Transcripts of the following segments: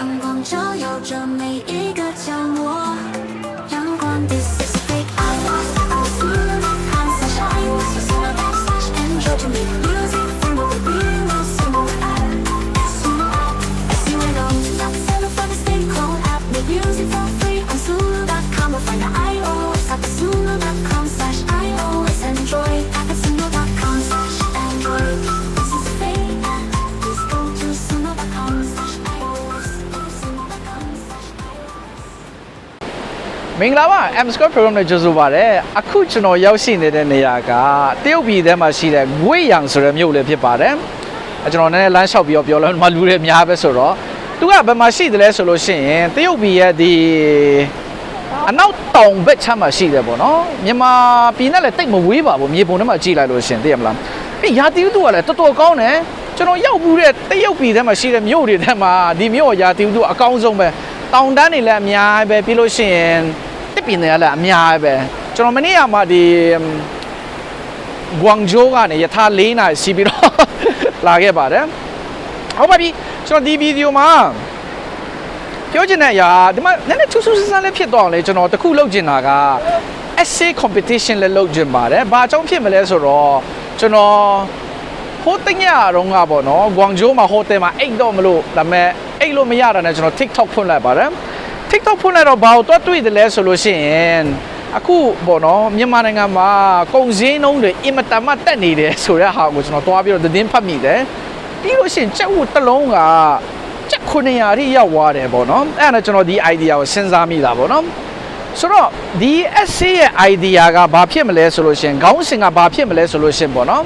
阳光照耀着每一个角落。阳光 This is fake I was sunshine was enjoy to me music from the real summer see when I'm not settle for the stay cold app make music for free on Suno.com or find the iOS at Suno.com/iOS enjoy at Suno.com/android this is fake please go to Suno.com/iOS Suno.com/iOS မင်္ဂလာပါ M Square Program နဲ့ကြိုဆိုပါရစေအခုကျွန်တော်ရောက်ရှိနေတဲ့နေရာကတရုတ်ပြည်ထဲမှာရှိတဲ့ငွေရံဆိုတဲ့မြို့လေးဖြစ်ပါတယ်ကျွန်တော်နည်းနည်းလမ်းလျှောက်ပြီးတော့ပြောလို့မှလူတွေအများပဲဆိုတော့သူကဘယ်မှာရှိတယ်လဲဆိုလို့ရှိရင်တရုတ်ပြည်ရဲ့ဒီအနောက်တောင်ဘက်ခြမ်းမှာရှိတယ်ပေါ့နော်မြန်မာပြည်နဲ့လည်းတိတ်မဝေးပါဘူးမြေပုံထဲမှာကြည့်လိုက်လို့ရှင်သိရမလားရာသီဥတုကလည်းတော်တော်ကောင်းတယ်ကျွန်တော်ရောက်ဘူးတဲ့တရုတ်ပြည်ထဲမှာရှိတဲ့မြို့တွေထဲမှာဒီမြို့ရာသီဥတုအကောင်းဆုံးပဲတောင်တန်းတွေလည်းအများပဲပြီးလို့ရှိရင်တစ်ပြည်နယ်ကလည်းအများပဲကျွန်တော်မနေ့ကမှဒီဂွမ်ဂျိုးကနေယထာ4နာရီစီးပြီးတော့လာခဲ့ပါတယ်ဟုတ်ပါပြီကျွန်တော်ဒီဗီဒီယိုမှာပြောချင်တဲ့အရာဒီမှာနည်းနည်းထူးထူးဆန်းဆန်းလေးဖြစ်သွားအောင်လေကျွန်တော်တခုလုပ်ချင်တာက essay competition လည်းလုပ်ချင်ပါတယ်ဘာအကြောင်းဖြစ်မလဲဆိုတော့ကျွန်တော်ဟိုတညတော့ငါပေါ့နော်ဂွမ်ဂျိုးမှာဟိုတယ်မှာအိတ်တော့မလို့ဒါပေမဲ့အိတ်လို့မရတာနဲ့ကျွန်တော် TikTok ဖွင့်လိုက်ပါတယ် TikTok ဖွင့်လိုက်တော့ဘာလို့တွေ့တယ်လဲဆိုလို့ရှိရင်အခုပေါ့နော်မြန်မာနိုင်ငံမှာကုန်စည်နှုန်းတွေအင်မတန်မှတက်နေတယ်ဆိုတဲ့ဟာကိုကျွန်တော်တွားပြီးတော့သတင်းဖတ်မိတယ်ပြီးလို့ရှိရင်ကြက်ဥတစ်လုံးကကြက်900ထိရောက်သွားတယ်ပေါ့နော်အဲ့ဒါနဲ့ကျွန်တော်ဒီ idea ကိုစဉ်းစားမိတာပေါ့နော်ဆိုတော့ဒီ essay ရဲ့ idea ကဘာဖြစ်မလဲဆိုလို့ရှိရင်ခေါင်းစဉ်ကဘာဖြစ်မလဲဆိုလို့ရှိရင်ပေါ့နော်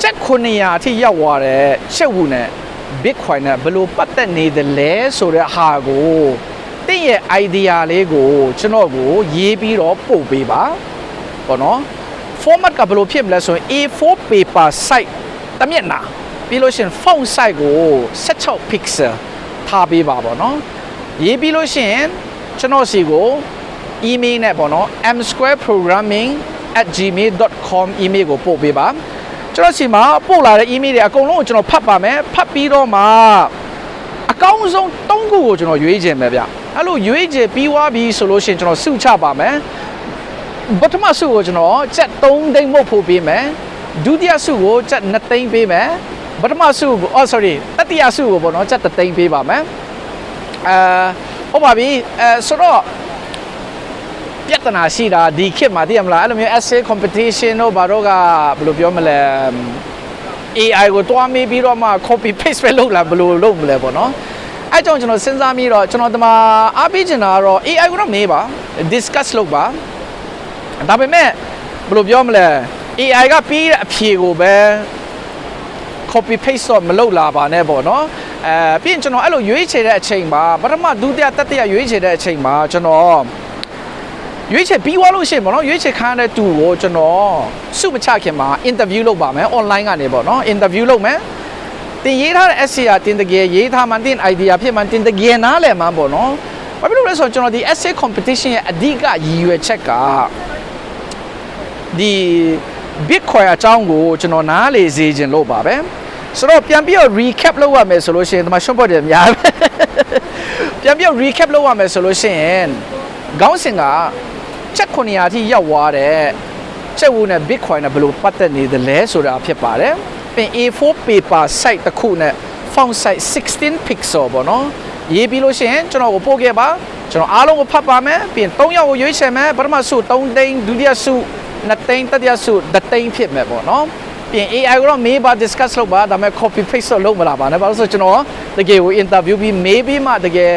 ကြက်900အထိရောက်သွားတယ်ချက်ဝူနဲ့ Bitcoin နဲ့ဘယ်လိုပတ်သက်နေတယ်လဲဆိုတဲ့ဟာကိုတင့်ရဲ့ idea လေးကိုကျွန်တော်ကိုရေးပြီးတော့ပို့ပေးပါပေါ့နော် format ကဘယ်လိုဖြစ်မလဲဆိုရင် A4 paper size တမျက်နှာပြီးလို့ရှိရင် font size ကို16 pixel ထားပေးပါပေါ့နော်ရေးပြီးလို့ရှိရင်ကျွန်တော်စီကို email နဲ့ပေါ့နော် msquareprogramming@gmail.com email ကိုပို့ပေးပါကျွန်တော်စီမှာပို့လာတဲ့ email တွေအကုန်လုံးကိုကျွန်တော်ဖတ်ပါမယ်ဖတ်ပြီးတော့မှအကောင်းဆုံး3ခုကိုကျွန်တော်ရွေးချယ်မယ်ဗျအဲ့လိုရွေးချယ်ပြီးသွားပြီဆိုလို့ရှိရင်ကျွန်တော်စုချပါမယ်ပထမစုကိုကျွန်တော်ကျပ်3သိန်းမှုတ်ဖို့ပေးမယ်ဒုတိယစုကိုကျပ်2သိန်းပေးမယ်ပထမစုကိုတတိယစုကိုပေါ့နော်ကျပ်3သိန်းပေးပါမယ်ဟုတ်ပါပြီဆိုတော့ပြဿနာရှိတာဒီခေတ်မှာသိရမလားအဲ့လိုမျိုး essay competition တို့ဘာတော့ကဘယ်လိုပြောမလဲ AI ကိုတွားမေးပြီးတော့မှ copy paste ပဲလုပ်လာဘယ်လိုလုပ်မလဲပေါ့နော်အဲ့ကြောင့်ကျွန်တော်စဉ်းစားပြီးတော့ကျွန်တော်ဒီမှာအားပေးချင်တာကတော့ AI ကိုတော့မေးပါ discuss လုပ်ပါဒါပေမဲ့ဘယ်လိုပြောမလဲ AI ကပြီးတဲ့အဖြေကိုပဲ copy paste တော့မလုပ်လာပါနဲ့ပေါ့နော်ပြီးရင်ကျွန်တော်အဲ့လိုရွေးချယ်တဲ့အချိန်မှာပထမဒုတိယတတိယရွေးချယ်တဲ့အချိန်မှာကျွန်တော်ရွေးချယ်ပြီးသွားလို့ရှိရင်ပေါ့နော်ရွေးချယ်ခံရတဲ့သူကိုကျွန်တော်စုမချခင်မှာ interview လုပ်ပါမယ် online ကနေပေါ့နော် interview လုပ်မယ်တင်ရေးထားတဲ့ essay ကတင်တကယ်ရေးထားမှတင် idea ဖြစ်မှတင်တကယ်နားလည်မှပေါ့နော်ဘာဖြစ်လို့လဲဆိုတော့ကျွန်တော်ဒီ essay competition ရဲ့အဓိကရည်ရွယ်ချက်ကဒီ Bitcoin အကြောင်းကိုကျွန်တော်နားလေစေခြင်းလို့ပါပဲဆိုတော့ပြန်ပြီးတော့ recap လုပ်ရမယ်ဆိုလို့ရှိရင်ဒီမှာရှင်းဖို့တယ်များပဲပြန်ပြီးတော့ recap လုပ်ရမယ်ဆိုလို့ရှိရင်ခေါင်းစဉ်ကချက်900အထိရောက်သွားတဲ့ချက်ဝူနဲ့ Bitcoin နဲ့ဘယ်လိုပတ်သက်နေသလဲဆိုတာဖြစ်ပါတယ်ပြင် A4 paper size တစ်ခုနဲ့ font size 16 pixel ပေါ့နော်ရေးပြီးလို့ရှိရင်ကျွန်တော်ကိုပို့ခဲ့ပါကျွန်တော်အားလုံးကိုဖတ်ပါမယ်ပြင်3ယောက်ကိုရွေးချယ်မယ်ပထမစု3သိန်းဒုတိယစု2သိန်းတတိယစု3သိန်းဖြစ်မယ်ပေါ့နော်ပြင် AI ကိုတော့မေးပါ discuss လုပ်ပါဒါပေမဲ့ copy paste တော့လုပ်မလာပါနဲ့ဘာလို့ဆိုကျွန်တော်တကယ်ကို interview ပြီးမေးပြီးမှတကယ်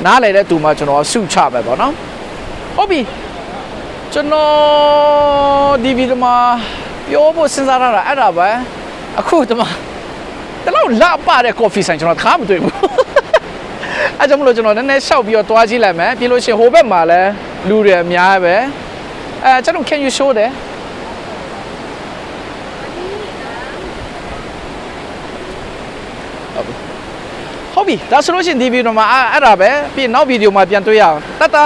နားလည်တဲ့သူမှကျွန်တော်စုချပဲပေါ့နော်ဟုတ်ပြီကျွန်တော်ဒီဗီဒီယိုမှာပြောဖို့စဉ်းစားရတာအဲ့ဒါပဲအခုဒီမှာတလောက်လာပါတဲ့ coffee ဆိုင်ကျွန်တော်ခါမတွေ့ဘူးအဲ့ကြောင့်မလို့ကျွန်တော်နည်းနည်းရှောက်ပြီးတော့တွားကြည့်လိုက်မယ်ပြီးလို့ရှိရင်ဟိုဘက်မှာလည်းလူတွေအများပဲကျွန်တော် can you show there ဟုတ်ပြီဒါဆိုလို့ရှိရင်ဒီဗီဒီယိုမှာအဲ့ဒါပဲပြီးနောက်ဗီဒီယိုမှာပြန်တွေ့ရအောင်တတ်တာ